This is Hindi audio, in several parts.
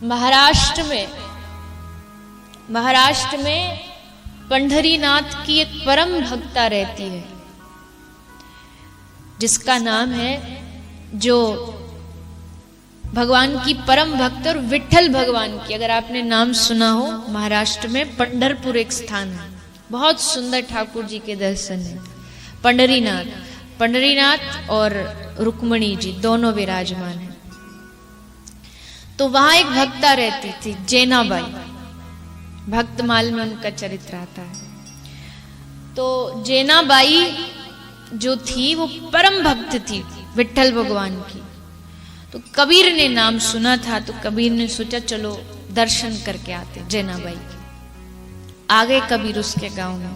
महाराष्ट्र में पंढरीनाथ की एक परम भक्ता रहती है, जिसका नाम है, जो भगवान की परम भक्त और विठ्ठल भगवान की, अगर आपने नाम सुना हो, महाराष्ट्र में पंढरपुर एक स्थान है, बहुत सुंदर ठाकुर जी के दर्शन है। पंढरीनाथ और रुक्मणी जी दोनों विराजमान हैं। तो वहां एक भक्ता रहती थी, जैनाबाई। भक्तमाल में उनका चरित्र आता है। तो जैनाबाई जो थी वो परम भक्त थी विठ्ठल भगवान की। तो कबीर ने नाम सुना था, तो कबीर ने सोचा चलो दर्शन करके आते जैनाबाई के। आ गए कबीर उसके गांव में।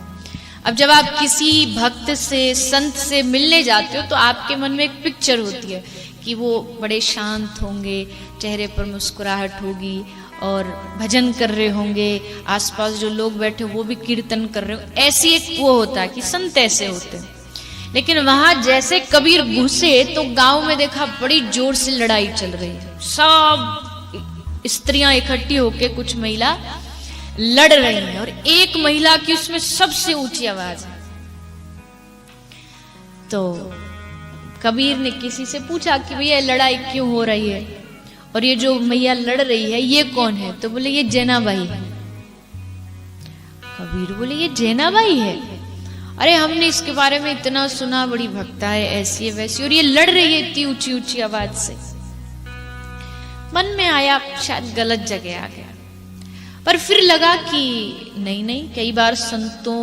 अब जब आप किसी भक्त से, संत से मिलने जाते हो, तो आपके मन में एक पिक्चर होती है कि वो बड़े शांत होंगे, चेहरे पर मुस्कुराहट होगी और भजन कर रहे होंगे, आसपास जो लोग बैठे वो भी कीर्तन कर रहे हो, ऐसी एक वो होता है कि संत ऐसे होते हैं। लेकिन वहां जैसे कबीर घुसे तो गांव में देखा बड़ी जोर से लड़ाई चल रही है। सब स्त्रियां इकट्ठी होके, कुछ महिला लड़ रही हैं, और एक महिला की उसमें सबसे ऊंची आवाज है। तो कबीर ने किसी से पूछा कि भैया लड़ाई क्यों हो रही है, और ये जो मैया लड़ रही है ये कौन है? तो बोले ये जैनाबाई है। कबीर बोले ये जैनाबाई है? अरे हमने इसके बारे में इतना सुना, बड़ी भक्ता है, ऐसी है वैसी, और ये लड़ रही है इतनी ऊंची ऊंची आवाज से। मन में आया शायद गलत जगह आ गया, पर फिर लगा कि नहीं, कई बार संतों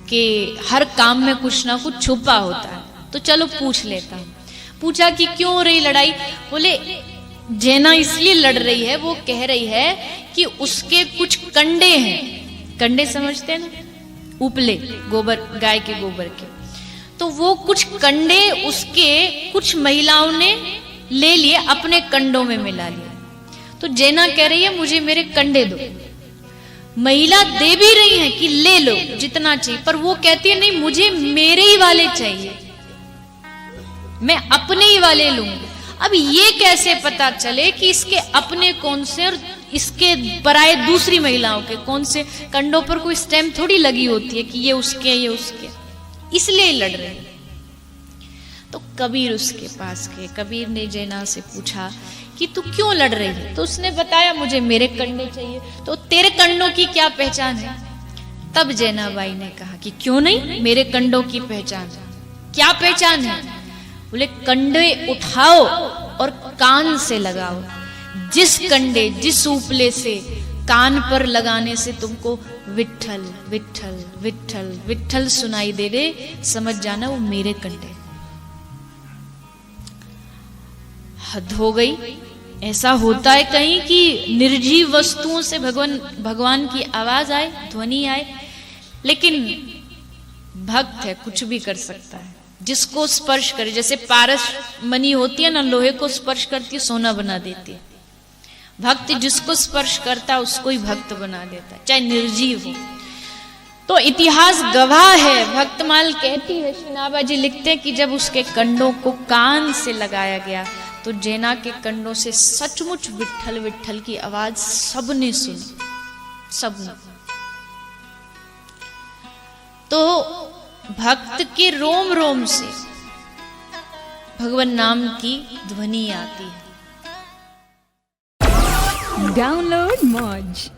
के हर काम में कुछ ना कुछ छुपा होता है, तो चलो पूछ लेता हूं। पूछा कि क्यों हो रही लड़ाई? बोले जैना इसलिए लड़ रही है, वो कह रही है कि उसके कुछ कंडे हैं। कंडे समझते हैं ना, उपले, गोबर, गाय के गोबर के। तो वो कुछ कंडे उसके कुछ महिलाओं ने ले लिए, अपने कंडों में मिला लिए। तो जैना कह रही है मुझे मेरे कंडे दो। महिला दे भी रही है कि ले लो जितना चाहिए, पर वो कहती है नहीं, मुझे मेरे ही वाले चाहिए, मैं अपने ही वाले लूंगी। अब ये कैसे पता चले कि इसके अपने कौन से और इसके पराये दूसरी महिलाओं के कौन से? कंडों पर कोई स्टैम्प थोड़ी लगी होती है कि ये उसके ये उसके, इसलिए लड़ रहे हैं। तो कबीर उसके पास गए। कबीर ने जैना से पूछा कि तू क्यों लड़ रही है? तो उसने बताया मुझे मेरे कंडे चाहिए। तो तेरे कंडों की क्या पहचान है? तब जैनाबाई ने कहा कि क्यों नहीं, मेरे कंडों की पहचान। क्या पहचान है? बोले कंडे उठाओ और कान से लगाओ। जिस कंडे, जिस उपले से कान पर लगाने से तुमको विठ्ठल विठ्ठल विठ्ठल विठ्ठल सुनाई दे दे, समझ जाना वो मेरे कंडे। हद हो गई। ऐसा होता है कहीं कि निर्जीव वस्तुओं से भगवान की आवाज आए, ध्वनि आए, लेकिन भक्त है, कुछ भी कर सकता है। जिसको स्पर्श करे, जैसे पारस मणि होती है ना, लोहे को स्पर्श करती है सोना बना देती है। भक्त जिसको स्पर्श करता है उसको ही भक्त बना देता है, चाहे निर्जीव हो। तो इतिहास गवाह है। भक्तमाल कहती है, श्रीनाभा जी लिखते हैं कि जब उसके कंडों को कान से लगाया गया तो जैना के कंडों से सचमुच विठ्ठल विठ्ठल की आवाज सबने सुनी, सबने। तो भक्त के रोम रोम से भगवान नाम की ध्वनि आती है। डाउनलोड मौज।